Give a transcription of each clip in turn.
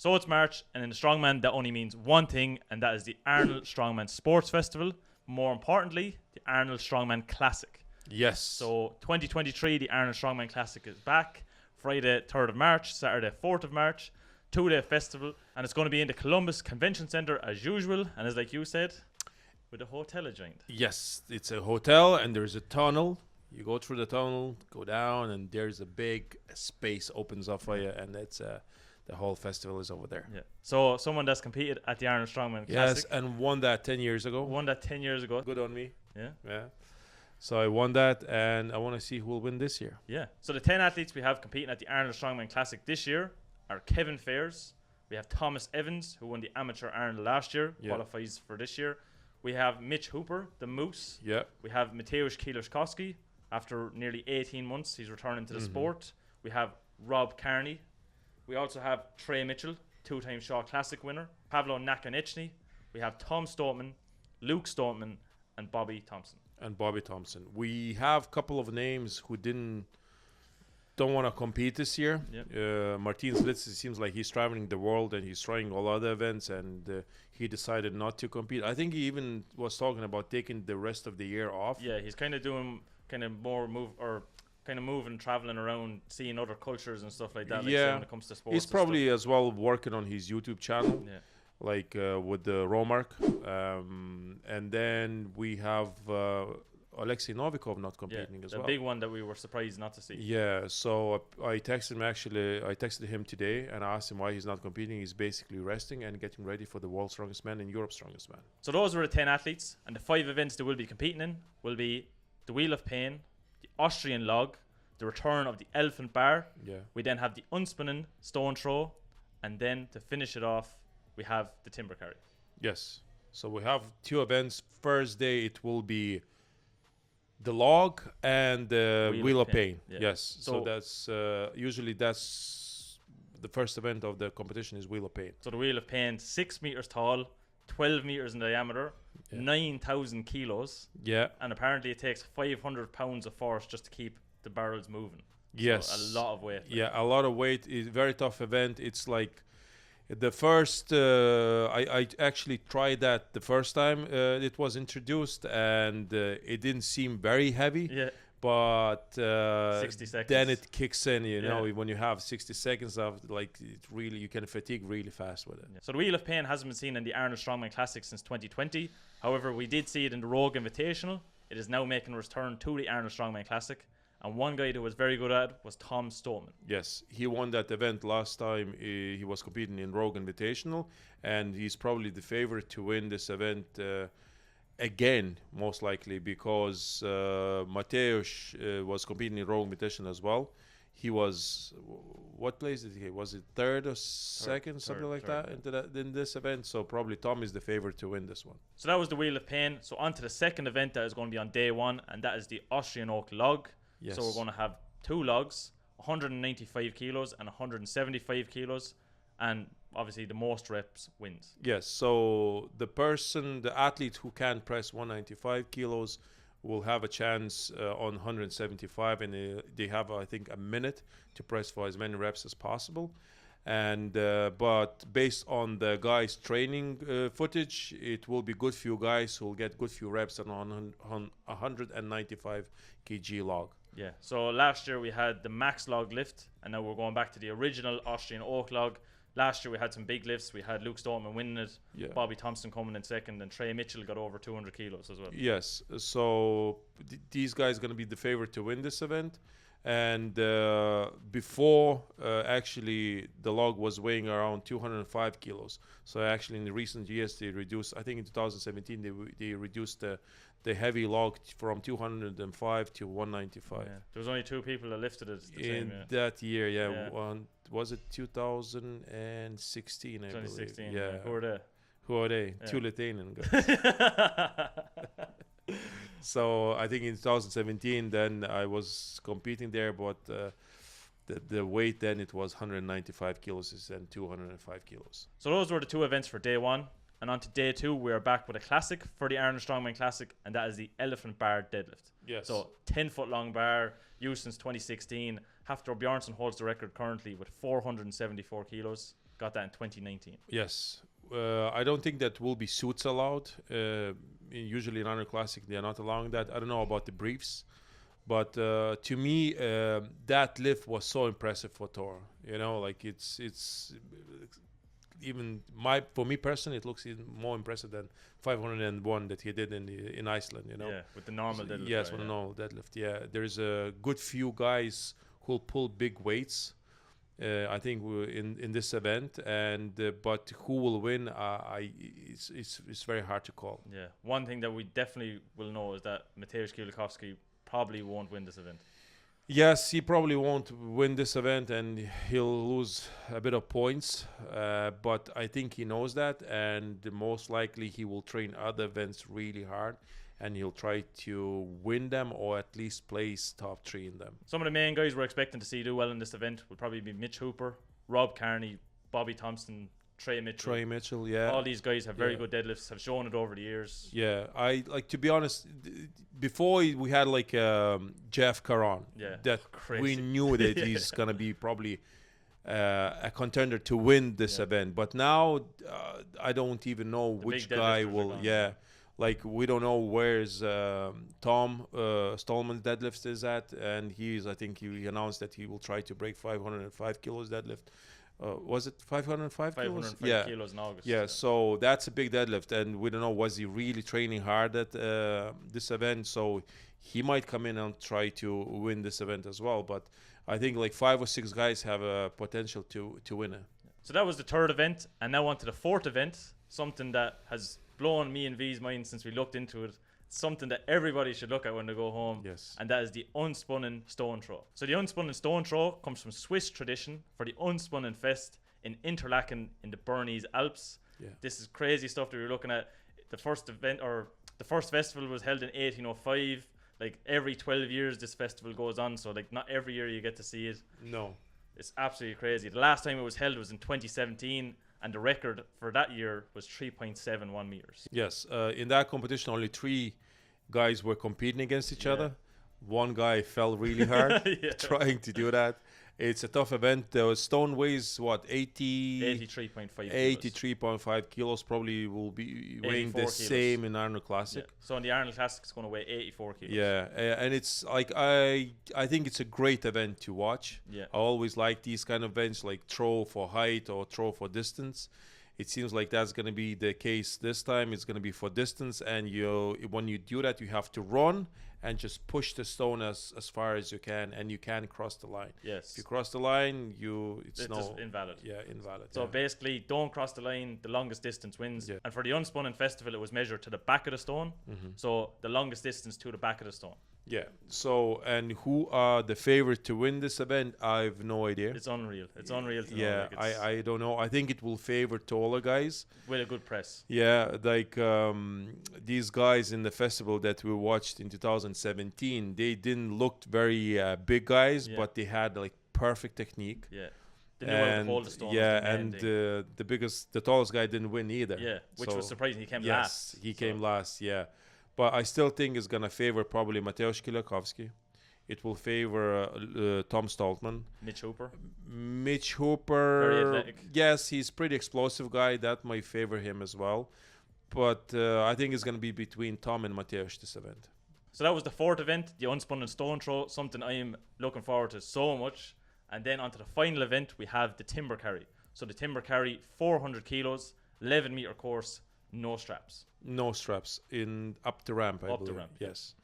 So it's March, and in the Strongman, that only means one thing, and that is the Arnold Strongman Sports Festival. More importantly, the Arnold Strongman Classic. Yes. So 2023, the Arnold Strongman Classic is back. Friday, 3rd of March, Saturday, 4th of March. 2-day festival, and it's going to be in the Columbus Convention Center as usual, and as like you said, with a hotel adjoined. Yes, it's a hotel, and there's a tunnel. You go through the tunnel, go down, and there's a big space opens up for you, and it's the whole festival is over there. Yeah. So someone that's competed at the Arnold Strongman Classic. Yes, and won that 10 years ago. Won that 10 years ago. Good on me. Yeah. Yeah. So I won that, and I want to see who will win this year. Yeah. So the 10 athletes we have competing at the Arnold Strongman Classic this year are Kevin Fairs. We have Thomas Evans, who won the Amateur Arnold last year, qualifies for this year. We have Mitch Hooper, the Moose. Yeah. We have Mateusz Kieliszkowski. After nearly 18 months, he's returning to the sport. We have Rob Carney. We also have Trey Mitchell, 2-time Shaw Classic winner. Pavlo Nakonechny. We have Tom Stoutman, Luke Stoutman, and Bobby Thompson. We have a couple of names who don't want to compete this year. Yep. Martin Slitz, it seems like he's traveling the world and he's trying all other events, and he decided not to compete. I think he even was talking about taking the rest of the year off. Yeah, he's kind of doing moving, traveling around, seeing other cultures and stuff like that. Like, yeah, when it comes to sports, he's probably as well working on his YouTube channel. Yeah. Like with the Romark. And then we have Alexei Novikov not competing as well. The big one that we were surprised not to see. Yeah, so I texted him I texted him today and I asked him why he's not competing. He's basically resting and getting ready for the World's Strongest Man and Europe's Strongest Man. So those were the 10 athletes, and the 5 events they will be competing in will be the Wheel of Pain, the Austrian Log, the return of the Elephant Bar. Yeah. We then have the Unspunnen Stone Throw, and then to finish it off, we have the Timber Carry. Yes. So we have 2 events. First day it will be the log and the Wheel of Pain. Yeah. Yes. So that's usually that's the first event of the competition is Wheel of Pain. So the Wheel of Pain, 6 meters tall, 12 meters in diameter, 9,000 kilos. Yeah. And apparently it takes 500 pounds of force just to keep the barrels moving. Yes. So a lot of weight. Yeah, a lot of weight. It's a very tough event. It's like the first, I actually tried that the first time it was introduced, and it didn't seem very heavy. Yeah. But 60 seconds. then it kicks in, you know, when you have 60 seconds of like it really, you can fatigue really fast with it. Yeah. So the Wheel of Pain hasn't been seen in the Arnold Strongman Classic since 2020. However, we did see it in the Rogue Invitational. It is now making a return to the Arnold Strongman Classic. And one guy that was very good at it was Tom Stoutman. Yes, he won that event last time. He was competing in Rogue Invitational, and he's probably the favorite to win this event again, most likely, because Mateusz was competing in Rogue Invitational as well. He was, what place did he? Was it third or second, something like that, in this event? So probably Tom is the favorite to win this one. So that was the Wheel of Pain. So on to the second event that is going to be on day 1, and that is the Austrian Oak Log. Yes. So we're going to have 2 logs, 195 kilos and 175 kilos, and obviously the most reps wins. Yes, so the athlete who can press 195 kilos will have a chance on 175, and they have, I think, a minute to press for as many reps as possible. And but based on the guys' training footage, it will be good few guys who will get good few reps on 195 kg log. Yeah, so last year we had the max log lift, and now we're going back to the original Austrian Oak log. Last year we had some big lifts. We had Luke Stoutman winning it, Bobby Thompson coming in second, and Trey Mitchell got over 200 kilos as well. Yes, so these guys are going to be the favorite to win this event. And before, actually, the log was weighing around 205 kilos. So actually, in the recent years, they reduced. I think in 2017, they reduced the heavy log from 205 to 195. Yeah. There was only 2 people that lifted it in that year. Yeah. One, was it 2016? I believe. 2016. Yeah. Who are they? Yeah. 2 Lithuanian guys. So I think in 2017, then I was competing there, but the weight then it was 195 kilos and 205 kilos. So those were the 2 events for day 1. And on to day 2, we are back with a classic for the Arnold Strongman Classic, and that is the Elephant Bar Deadlift. Yes. So 10-foot long bar, used since 2016. Hafthor Bjornsson holds the record currently with 474 kilos. got that in 2019. Yes. I don't think that will be suits allowed. Usually in Arnold Classic, they are not allowing that. I don't know about the briefs. But to me, that lift was so impressive for Thor. You know, like it's even for me personally, it looks even more impressive than 501 that he did in Iceland. You know, Yeah, with the normal deadlift. Yes, with the normal deadlift. Yeah, there's a good few guys who'll pull big weights. I think in this event, and but who will win? It's very hard to call. Yeah, one thing that we definitely will know is that Mateusz Kielikowski probably won't win this event. Yes, he probably won't win this event, and he'll lose a bit of points. But I think he knows that, and most likely he will train other events really hard, and he'll try to win them or at least place top 3 in them. Some of the main guys we're expecting to see do well in this event will probably be Mitch Hooper, Rob Kearney, Bobby Thompson, Trey Mitchell. Yeah. All these guys have very good deadlifts, have shown it over the years. Yeah, I like, to be honest, before we had like Jeff Caron. Yeah, that crazy. We knew that he's going to be probably a contender to win this event. But now I don't even know which guy will. Yeah. Like, we don't know where's Tom Stallman's deadlift is at, and I think he announced that he will try to break 505 kilos deadlift. Was it 505 kilos? 505 kilos in August. Yeah, so that's a big deadlift, and we don't know, was he really training hard at this event? So he might come in and try to win this event as well. But I think like 5 or 6 guys have a potential to win it. So that was the 3rd event, and now on to the 4th event, something that has blown me and V's mind since we looked into it. Something that everybody should look at when they go home. Yes. And that is the unspunnen stone throw. So the unspunnen stone throw comes from Swiss tradition for the Unspunnen Fest in Interlaken in the Bernese Alps. Yeah. This is crazy stuff that we're looking at. The first event, or the first festival, was held in 1805. Like, every 12 years this festival goes on, so like not every year you get to see it. No. It's absolutely crazy. The last time it was held was in 2017. And the record for that year was 3.71 meters. Yes, in that competition, only 3 guys were competing against each other. One guy fell really hard trying to do that. It's a tough event. The stone weighs, what, 83.5 kilos. Probably will be weighing the same in Arnold Classic. Yeah. So in the Arnold Classic, it's going to weigh 84 kilos. Yeah, and it's like, I think it's a great event to watch. Yeah. I always like these kind of events, like throw for height or throw for distance. It seems like that's going to be the case this time. It's going to be for distance, and when you do that, you have to run and just push the stone as far as you can, and you can cross the line. Yes. If you cross the line, it's just invalid. Yeah, invalid. So basically, don't cross the line. The longest distance wins. Yeah. And for the Unspunnen Festival, it was measured to the back of the stone. Mm-hmm. So the longest distance to the back of the stone. Yeah. So, and who are the favorite to win this event? I have no idea. It's unreal. It's unreal to know. Yeah, I don't know. I think it will favor taller guys. With a good press. Yeah, like these guys in the festival that we watched in 2017, they didn't look very big guys, but they had like perfect technique. Yeah. They knew how to hold the stone. Yeah, and the tallest guy didn't win either. Yeah, which was surprising. He came last. Yes, he came last, yeah. But I still think it's going to favor probably Mateusz Kielikowski. It will favor Tom Stallman. Mitch Hooper. Very athletic. Yes, he's pretty explosive guy. That might favor him as well. But I think it's going to be between Tom and Mateusz this event. So that was the 4th event, the Unspunnen Stone Throw, something I am looking forward to so much. And then onto the final event, we have the Timber Carry. So the Timber Carry, 400 kilos, 11-meter course, no straps. No straps in up the ramp, I believe. Up the ramp. Yes.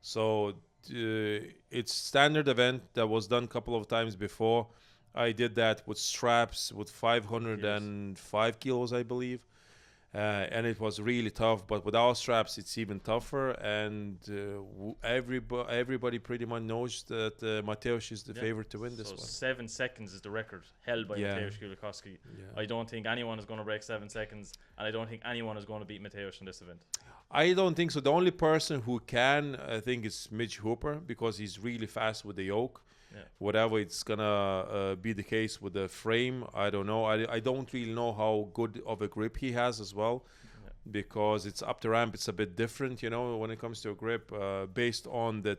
So it's standard event that was done a couple of times before. I did that with straps with 505 kilos, I believe. And it was really tough, but without straps, it's even tougher. And everybody pretty much knows that Mateusz is the favorite to win this one. 7 seconds is the record held by Mateusz Kielikowski. Yeah. I don't think anyone is going to break 7 seconds, and I don't think anyone is going to beat Mateusz in this event. I don't think so. The only person who can, I think, is Mitch Hooper, because he's really fast with the yoke. Yeah. Whatever it's gonna be the case with the frame, I don't know. I don't really know how good of a grip he has as well, because it's up the ramp. It's a bit different, when it comes to a grip, based on the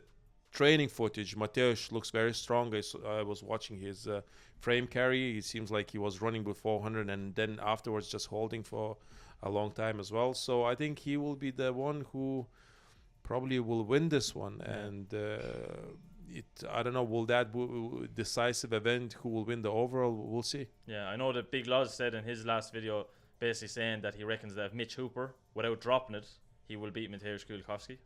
training footage, Mateusz looks very strong. I was watching his frame carry. It seems like he was running with 400 and then afterwards just holding for a long time as well. So I think he will be the one who probably will win this one. And I don't know, will that decisive event, who will win the overall, we'll see. Yeah, I know that Big Loz said in his last video, basically saying that he reckons that if Mitch Hooper, without dropping it, he will beat Mateusz Kulakowski.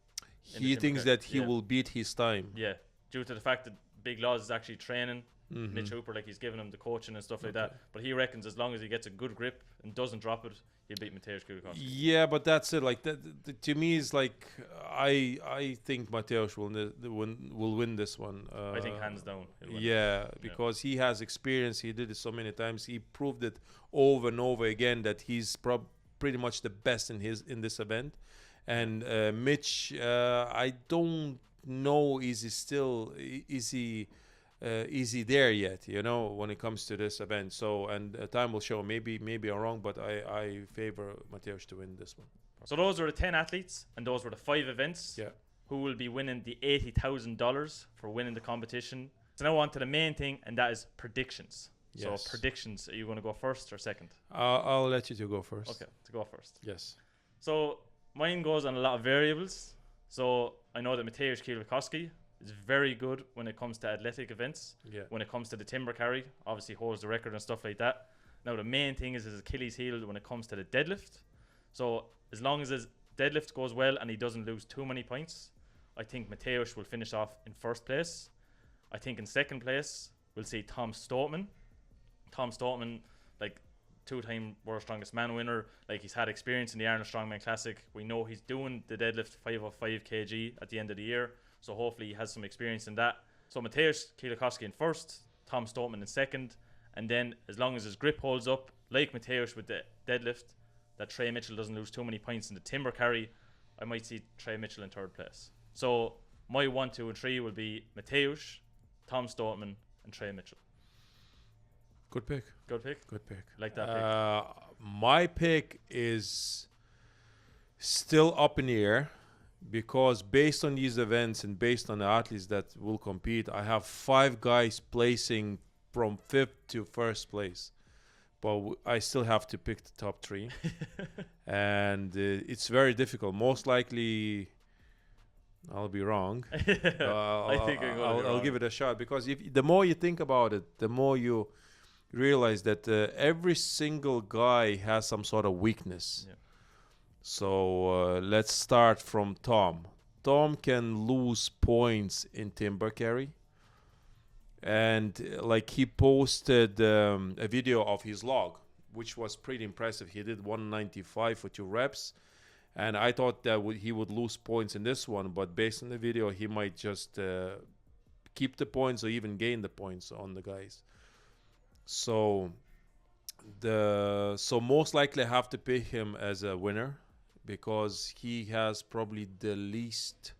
He thinks that he will beat his time. Yeah, due to the fact that Big Loz is actually training Mitch Hooper, like he's giving him the coaching and stuff like that. But he reckons as long as he gets a good grip and doesn't drop it, he'll beat Mateusz Kulakowski. Yeah, but that's it. Like that to me is like I think Mateusz will win this one. I think hands down. Yeah, because he has experience. He did it so many times. He proved it over and over again that he's pretty much the best in this event. And Mitch, I don't know is he there yet, you know, when it comes to this event. So, and time will show. Maybe I'm wrong, but I favor Mateusz to win this one. So those were the 10 athletes, and those were the 5 events. Yeah. Who will be winning the $80,000 for winning the competition. So now on to the main thing, and that is predictions. Yes. So predictions, are you going to go first or second? I'll let you to go first. Okay, to go first. Yes. So mine goes on a lot of variables. So I know that Mateusz Kulakowski is very good when it comes to athletic events. Yeah. When it comes to the timber carry, obviously holds the record and stuff like that. Now the main thing is his Achilles heel when it comes to the deadlift. So as long as his deadlift goes well and he doesn't lose too many points, I think Mateusz will finish off in first place. I think in second place we'll see Tom Stoutman. Tom Stoutman, like 2-time World Strongest Man winner, like he's had experience in the Arnold Strongman Classic. We know he's doing the deadlift 505 kg at the end of the year, so hopefully he has some experience in that. So Mateusz Kulakowski in first, Tom Stoutman in second, and then as long as his grip holds up, like Mateusz with the deadlift, that Trey Mitchell doesn't lose too many points in the timber carry, I might see Trey Mitchell in third place. So my 1, 2, and 3 will be Mateusz, Tom Stoutman, and Trey Mitchell. Good pick. Good pick? Good pick. Like that pick. My pick is still up in the air because based on these events and based on the athletes that will compete, I have 5 guys placing from 5th to 1st place. But I still have to pick the top 3. And it's very difficult. Most likely I'll be wrong. I'll give it a shot because the more you think about it, the more you realize that every single guy has some sort of weakness. Yeah. So let's start from Tom. Tom can lose points in timber carry. And like he posted a video of his log, which was pretty impressive. He did 195 for 2 reps. And I thought that he would lose points in this one. But based on the video, he might just keep the points or even gain the points on the guys. So most likely I have to pick him as a winner because he has probably the least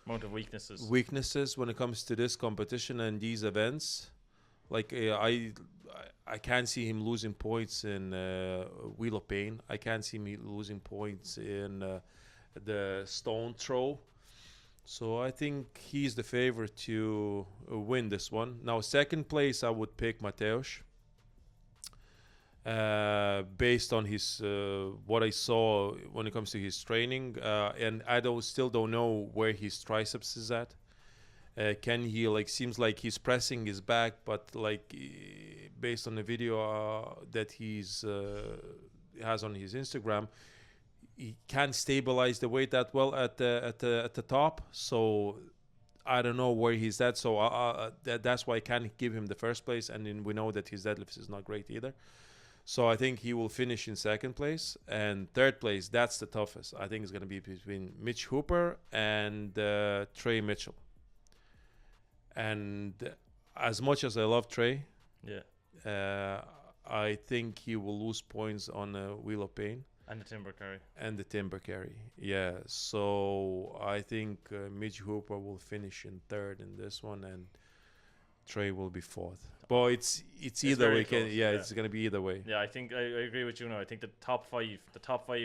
amount of weaknesses when it comes to this competition and these events. Like I can't see him losing points in wheel of pain. I can't see me losing points in the stone throw. So I think he's the favorite to win this one. Now, second place, I would pick Mateusz. Based on his what I saw when it comes to his training, and I still don't know where his triceps is at. Can he seems like he's pressing his back, but based on the video that he's has on his Instagram, he can't stabilize the weight that well at the top. So I don't know where he's at. So that's why I can't give him the first place. And then we know that his deadlift is not great either. So I think he will finish in second place. And third place, that's the toughest. I think it's going to be between Mitch Hooper and Trey Mitchell. And as much as I love Trey, I think he will lose points on Wheel of Pain. And the timber carry. Yeah. So I think Mitch Hooper will finish in third in this one, and Trey will be fourth. But it's either way. It's going to be either way. Yeah, I think I agree with you now. I think the top five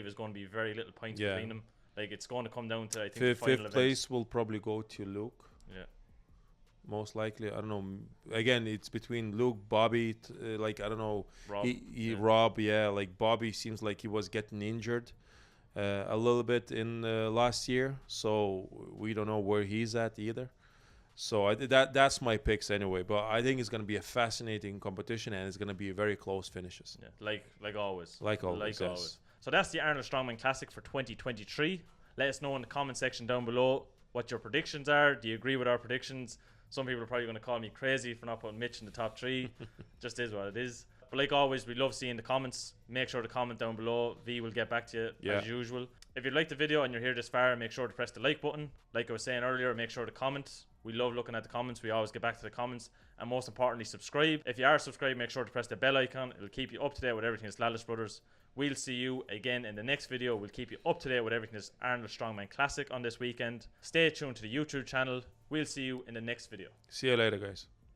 is going to be very little points between them. Like it's going to come down to I think fifth place will probably go to Luke. Yeah. Most likely, I don't know. Again, it's between Luke, Bobby. Like I don't know. Rob. Rob, yeah. Like Bobby seems like he was getting injured a little bit in last year, so we don't know where he's at either. So that's my picks anyway. But I think it's going to be a fascinating competition, and it's going to be very close finishes. Yeah, like always. Like always. So that's the Arnold Strongman Classic for 2023. Let us know in the comment section down below what your predictions are. Do you agree with our predictions? Some people are probably going to call me crazy for not putting Mitch in the top 3. Just is what it is. But like always, we love seeing the comments. Make sure to comment down below. V will get back to you as usual. If you like the video and you're here this far, make sure to press the like button. Like I was saying earlier, make sure to comment. We love looking at the comments. We always get back to the comments. And most importantly, subscribe. If you are subscribed, make sure to press the bell icon. It'll keep you up to date with everything that's Lalas Brothers. We'll see you again in the next video. We'll keep you up to date with everything that's Arnold Strongman Classic on this weekend. Stay tuned to the YouTube channel. We'll see you in the next video. See you later, guys.